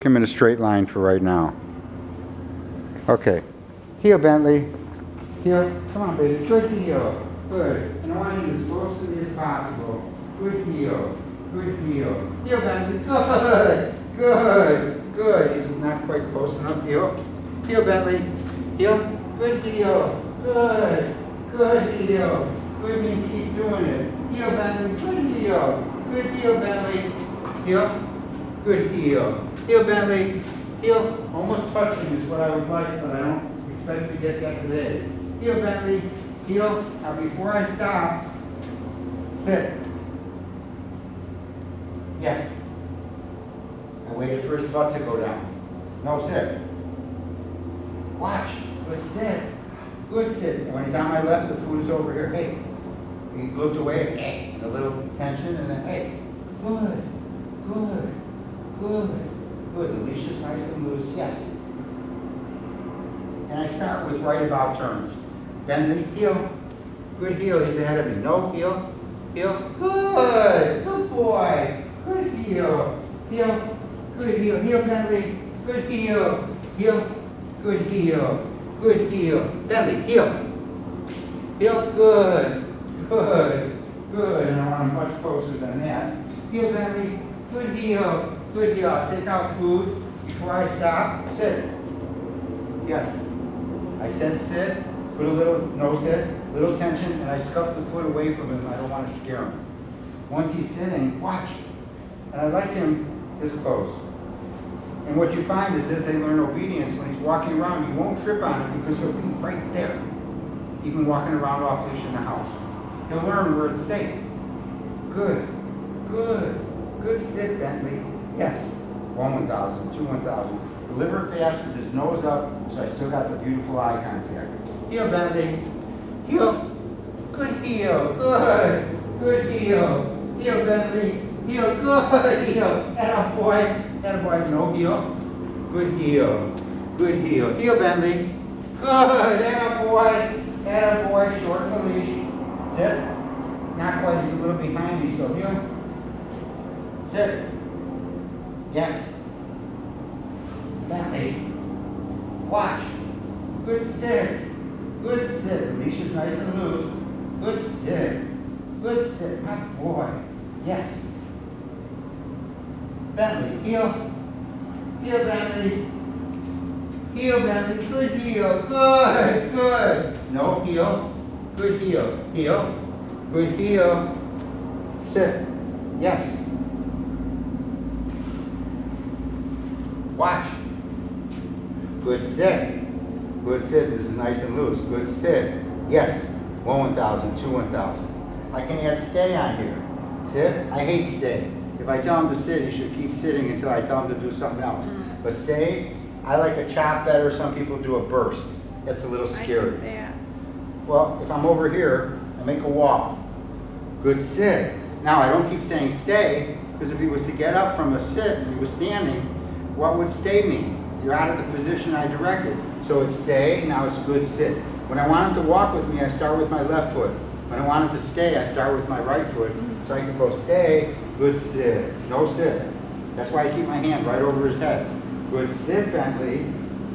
them in a straight line for right now. Okay. Heel, Bentley. Heel. Come on, baby. Good heel. Good. And I want you as close to me as possible. Good heel. Good heel. Heel, Bentley. Good. Good. Good. He's not quite close enough. Heel. Heel, Bentley. Heel. Good heel. Good. Good heel. Good means keep doing it. Heel, Bentley. Good heel. Good heel, Bentley. Heel. Good heel. Heel, Bentley. Heel. Almost touching is what I would like, but I don't expect to get that today. Heel, Bentley. Heel. Now before I stop, sit. Yes. I waited for his butt to go down. No, sit. Watch. Good sit. Good sit. And when he's on my left, the food is over here. Hey. He looked away. It's hey. And a little tension, and then hey. Good. Good. Good. Good. The leash is nice and loose. Yes. And I start with right about turns. Bentley, heel. Good heel. He's ahead of me. No, heel. Heel. Good. Good boy. Good heel. Heel. Good heel. Heel, Bentley. Good heel. Heel. Good heel. Good heel. Bentley, heel. Heel. Good. Good. Good. And I want him much closer than that. Heel, Bentley. Good heel. Good heel. I'll take out food before I stop. Sit. Yes. I said sit. Put a little, no sit, little tension, and I scuff the foot away from him. I don't want to scare him. Once he's sitting, watch. And I like him this close. And what you find is as they learn obedience, when he's walking around, you won't trip on him because he'll be right there. Even walking around off leash in the house. He'll learn where it's safe. Good. Good. Good sit, Bentley. Yes. 1,000, 2,000. Deliver fast with his nose up, so I still got the beautiful eye contact. Heel, Bentley. Heel. Good heel. Good. Good heel. Heel, Bentley. Heel. Good heel. Attaboy. Attaboy. No heel. Good heel. Good heel. Heel, Bentley. Good. Attaboy. Attaboy. Shorten the leash. Sit. Not quite. He's a little behind me, so heel. Sit. Yes. Bentley. Watch. Good sit. Good sit. The leash is nice and loose. Good sit. Good sit. My boy. Yes. Bentley. Heel. Heel, Bentley. Heel, Bentley. Good heel. Good. Good. No heel. Good heel. Heel. Good heel. Sit. Yes. Watch. Good sit. Good sit. This is nice and loose. Good sit. Yes. 1,000, 2,000. I can add stay on here. Sit. I hate stay. If I tell him to sit, he should keep sitting until I tell him to do something else. But stay, I like a chop better. Some people do a burst. That's a little scary. Well, if I'm over here, I make a walk. Good sit. Now, I don't keep saying stay, because if he was to get up from a sit and he was standing, what would stay mean? You're out of the position I directed. So it's stay, now it's good sit. When I want him to walk with me, I start with my left foot. When I want him to stay, I start with my right foot. So I can go stay, good sit, no sit. That's why I keep my hand right over his head. Good sit, Bentley.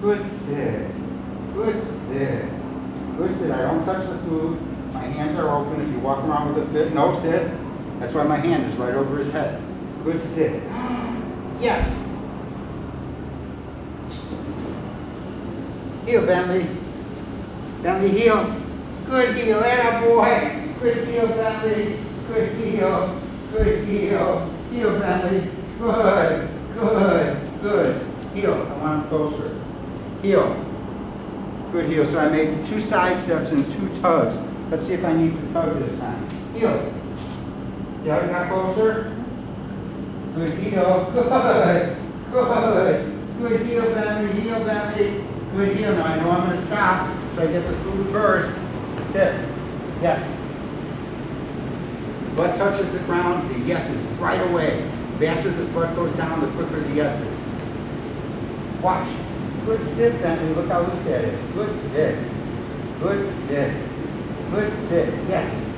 Good sit. Good sit. Good sit. I don't touch the food. My hands are open. If you walk around with a fit, no sit. That's why my hand is right over his head. Good sit. Yes. Heel, Bentley. Bentley, heel. Good heel. Attaboy. Good heel, Bentley. Good heel. Good heel. Heel, Bentley. Good. Good. Good. Heel. I want him closer. Heel. Good heel. So I made 2 side steps and 2 tugs. Let's see if I need to tug this time. Heel. See how he got closer? Good heel. Good. Good. Good heel, Bentley. Heel, Bentley. Good heel. Now I know I'm going to stop, so I get the food first. Sit. Yes. Butt touches the ground, the yeses right away. The faster this butt goes down, the quicker the yeses. Watch. Good sit, Bentley. Look how loose that is. Good sit. Good sit. Good sit. Yes.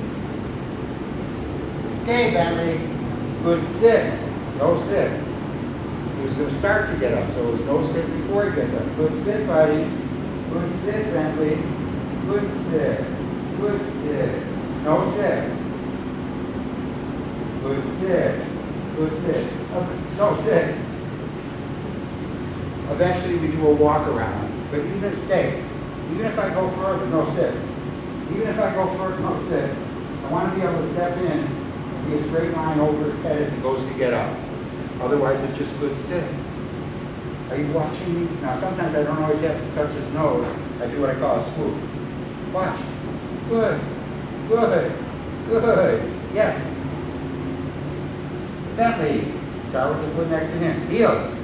Stay, Bentley. Good sit. No sit. was going to start to get up, so it was no sit before he gets up. Good sit, buddy. Good sit, Bentley. Good sit. Good sit. No sit. Good sit. Good sit. No sit. Eventually we do a walk around, but even stay. Even if I go further, no sit. Even if I go further, no sit. I want to be able to step in and be a straight line over his head if he goes to get up. Otherwise, it's just good sit. Are you watching me? Now, sometimes I don't always have to touch his nose. I do what I call a swoop. Watch. Good. Good. Good. Yes. Bentley. Start with the foot next to him. Heel.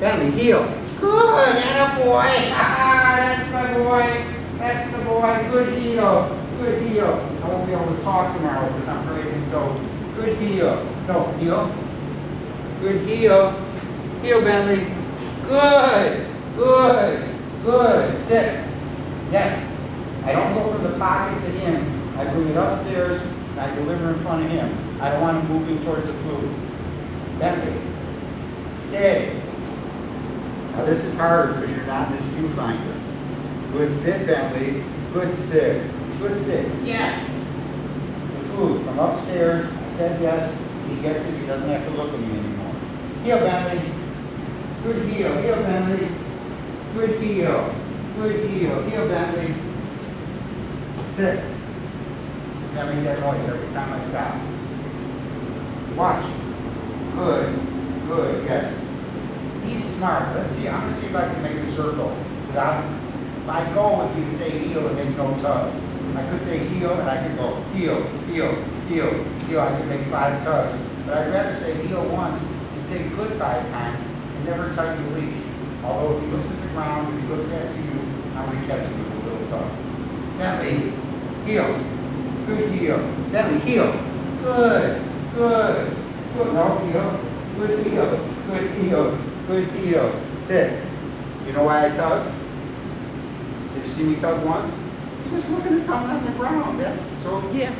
Bentley, heel. Good. Attaboy. That's my boy. That's the boy. Good heel. Good heel. I won't be able to talk tomorrow because I'm praising, so good heel. No, heel. Good heel. Heel, Bentley. Good. Good. Good. Sit. Yes. I don't go from the pocket to him. I bring it upstairs and I deliver in front of him. I don't want him moving towards the food. Bentley. Stay. Now this is harder because you're not in this viewfinder. Good sit, Bentley. Good sit. Good sit. Yes. The food from upstairs. I said yes. He gets it. He doesn't have to look at me anymore. Heel, Bentley. Good heel. Heel, Bentley. Good heel. Good heel. Heel, Bentley. Sit. He's gonna make that noise every time I stop. Watch. Good. Good. Yes. He's smart. Let's see. I'm gonna see if I can make a circle without. My goal would be to say heel and make no tugs. I could say heel and I could go heel, heel, heel, heel. I could make 5 tugs. But I'd rather say heel once and say good 5 times and never tighten the leash. Although if he looks at the ground, if he looks back to you, I'm going to catch him with a little tug. Bentley, heel. Good heel. Bentley, heel. Good, good, good. No, heel. Good heel. Good heel. Good heel. Sit. You know why I tug? Did you see me tug once? He was looking at something on the ground. That's so. Yeah.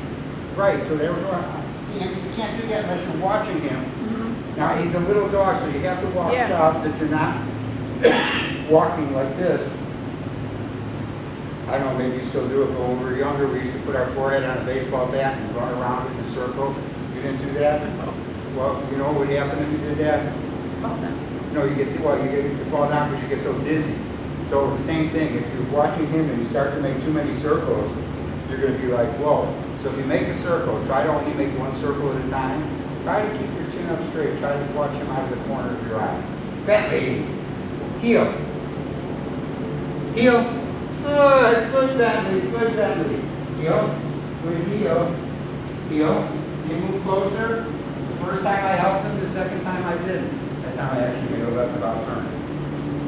Right. So there was one. See, you can't do that unless you're watching him. Mm-hmm. Now he's a little dog, so you have to watch out that you're not walking like this. I don't know. Maybe you still do it, but when we were younger, we used to put our forehead on a baseball bat and run around in a circle. You didn't do that? Well, you know what would happen if you did that? Fall down. No, you fall down because you get so dizzy. So the same thing, if you're watching him and you start to make too many circles, you're going to be like, whoa. So if you make a circle, try to only make 1 circle at a time. Try to keep your chin up straight. Try to watch him out of the corner of your eye. Bentley. Heel. Heel. Good. Good, Bentley. Good, Bentley. Heel. Good heel. Heel. See him move closer. The first time I helped him, the second time I didn't. That time I actually made a left about turn.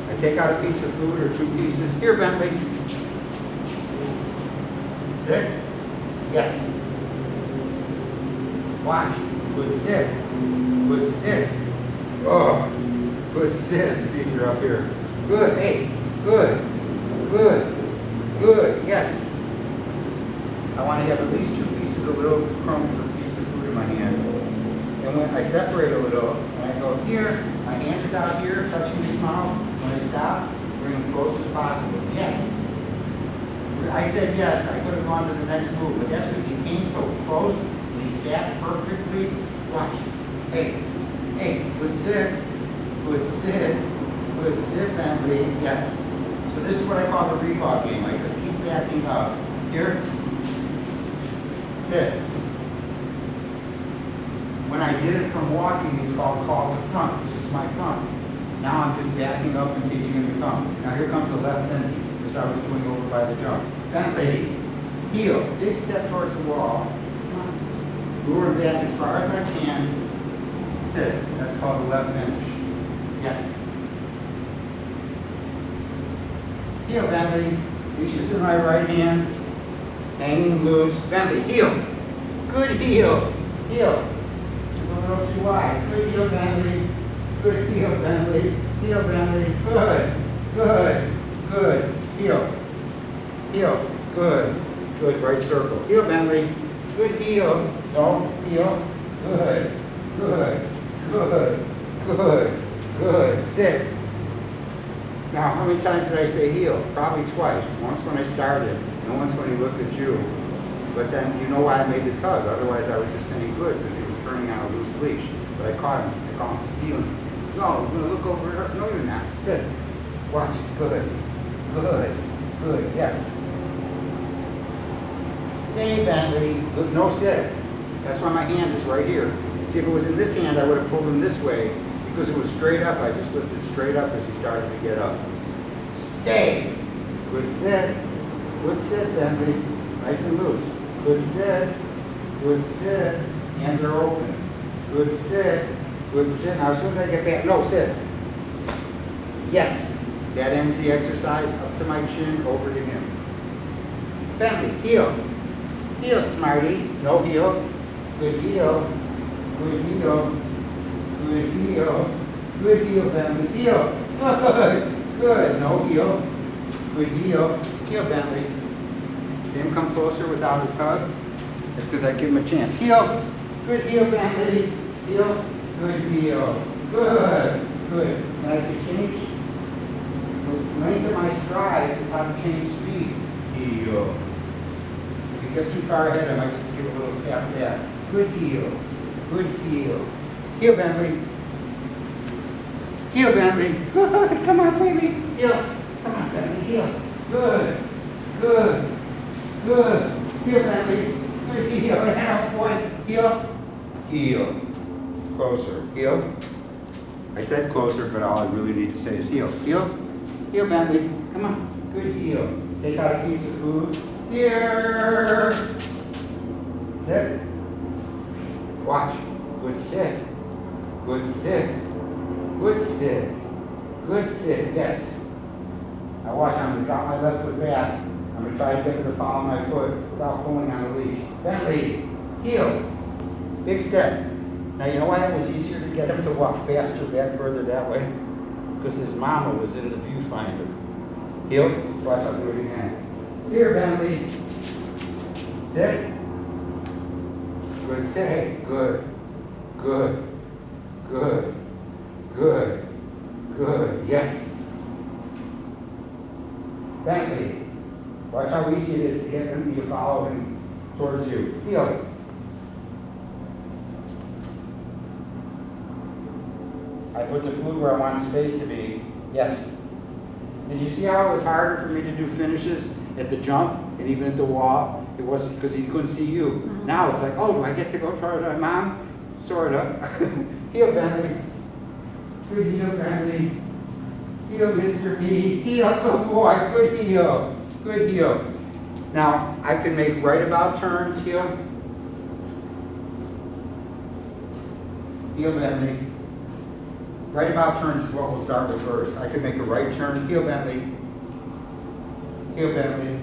I take out a piece of food or 2 pieces. Here, Bentley. Sit. Yes. Watch. Good sit. Good sit. Oh, good sit. It's easier up here. Good. Hey. Good. Good. Good. Yes. I want to have at least 2 pieces of little crumbs or pieces of food in my hand. And when I separate a little, when I go here, my hand is out here, touching his mouth. When I stop, bring him close as possible. Yes. I said yes. I could have gone to the next move, but that's because he came so close and he sat perfectly. Watch. Hey. Hey. Good sit. Good sit. Good sit, Bentley. Yes. So this is what I call the recall game. I just keep backing up. Here. Sit. When I did it from walking, it's called call to front. This is my front. Now I'm just backing up and teaching him to come. Now here comes the left hinge, as I was doing over by the jump. Bentley, heel, big step towards the wall. Lure him back as far as I can. Sit. That's called the left hinge. Yes. Heel, Bentley. Reaches in my right hand. Hanging loose. Bentley, heel. Good heel. Heel. A little too wide. Good heel, Bentley. Good heel, Bentley. Heel, Bentley. Good. Good. Good. Heel. Heel. Good. Good. Right circle. Heel, Bentley. Good heel. No. Heel. Good. Good. Good. Good. Good. Sit. Now, how many times did I say heel? Probably twice. Once when I started, and once when he looked at you. But then you know why I made the tug. Otherwise, I was just saying good because he was turning on a loose leash. But I caught him. I call him stealing. No, I'm going to look over her. No, you're not. Sit. Watch. Good. Good. Good. Yes. Stay, Bentley. Good. No, sit. That's why my hand is right here. See, if it was in this hand, I would have pulled him this way. Because it was straight up, I just lifted straight up as he started to get up. Stay. Good sit. Good sit, Bentley. Nice and loose. Good sit. Good sit. Hands are open. Good sit. Good sit. Now as soon as I get back, no, sit. Yes. That ends the exercise. Up to my chin, over to him. Bentley, heel. Heel, smarty. No heel. Good heel. Good heel. Good heel. Good heel, Bentley. Heel. Good. Good. No heel. Good heel. Heel, Bentley. See him come closer without a tug? That's because I give him a chance. Heel. Good heel, Bentley. Heel. Good heel. Good. Good. And I can change the length of my stride is how to change speed. Heel. If he gets too far ahead, I might just give a little tap back. Good heel. Good heel. Heel, Bentley. Heel, Bentley. Good. Come on, baby. Heel. Come on, Bentley. Heel. Good. Good. Good. Heel, Bentley. Good heel. And boy. Heel. Heel. Closer. Heel. I said closer, but all I really need to say is heel. Heel. Heel, Bentley. Come on. Good heel. Take out a piece of food. Here. Sit. Watch. Good sit. Good sit. Good sit. Good sit. Yes. Now watch. I'm going to drop my left foot back. I'm going to try to get her to follow my foot without pulling on the leash. Bentley. Heel. Big step. Now you know why it was easier to get him to walk faster back further that way? Because his mama was in the viewfinder. Heel. Watch. I'll do it again. Here, Bentley. Sit. Good. Sit. Good. Good. Good. Good. Good. Yes. Bentley. Watch how easy it is to get him to follow him towards you. Heel. I put the food where I want his face to be. Yes. Did you see how it was harder for me to do finishes at the jump and even at the wall? It wasn't because he couldn't see you. Mm-hmm. Now it's like, oh, do I get to go toward my mom? Sort of. Heel, Bentley. Good heel, Bentley. Heel, Mr. B. Heel, good boy. Good heel. Good heel. Now, I can make right about turns, heel. Heel, Bentley. Right about turns is what we'll start with first. I could make a right turn, heel, Bentley. Heel, Bentley.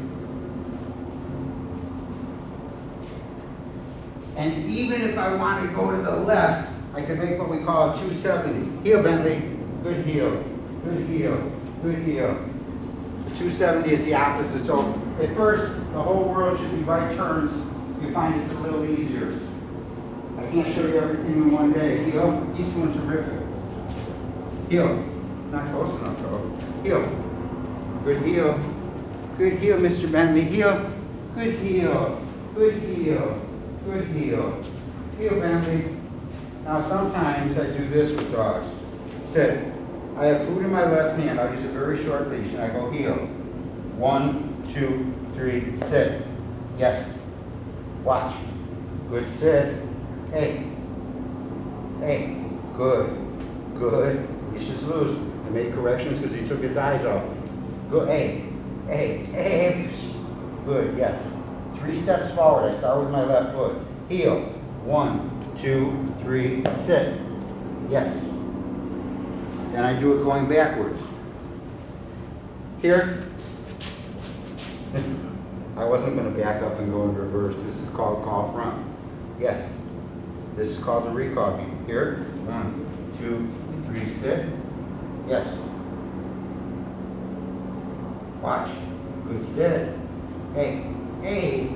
And even if I want to go to the left, I could make what we call a 270. Heel, Bentley. Good heel. Good heel. Good heel. The 270 is the opposite. So at first, the whole world should be right turns. You find it's a little easier. I can't show you everything in one day. Heel. He's doing terrific. Heel. Not close enough, though. Heel. Good heel. Good heel, Mr. Bentley. Heel. Good heel. Good heel. Good heel. Heel, Bentley. Now, sometimes I do this with dogs. Sit. I have food in my left hand. I'll use a very short leash, and I go heel. 1, 2, 3, sit. Yes. Watch. Good sit. Hey. Hey. Good. Good. Leash is loose. I made corrections because he took his eyes off. Good. Hey. Hey. Hey. Good. Yes. 3 steps forward. I start with my left foot. Heel. 1, 2, 3, sit. Yes. Then I do it going backwards. Here. I wasn't going to back up and go in reverse. This is called call front. Yes. This is called the recall game. Here. 1, 2, 3, sit. Yes. Watch. Good sit. Hey. Hey.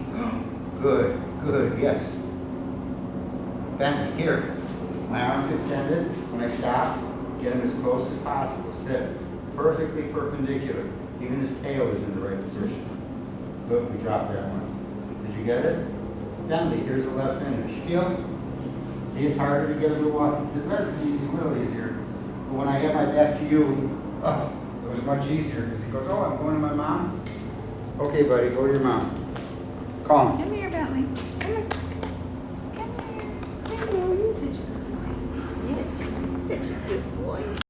Good. Good. Yes. Bentley. Here. My arms extended when I stop. Get him as close as possible. Sit perfectly perpendicular. Even his tail is in the right position. Good, we dropped that one. Did you get it? Bentley, here's the left finish. Heel. See, it's harder to get him to walk. The red's easy, a little easier. But when I had my back to you, it was much easier because he goes, oh, I'm going to my mom. Okay, buddy, go to your mom. Call him. Come here, Bentley. Come here. Come here. Hello, you're such a good boy. Yes, you're such a good boy.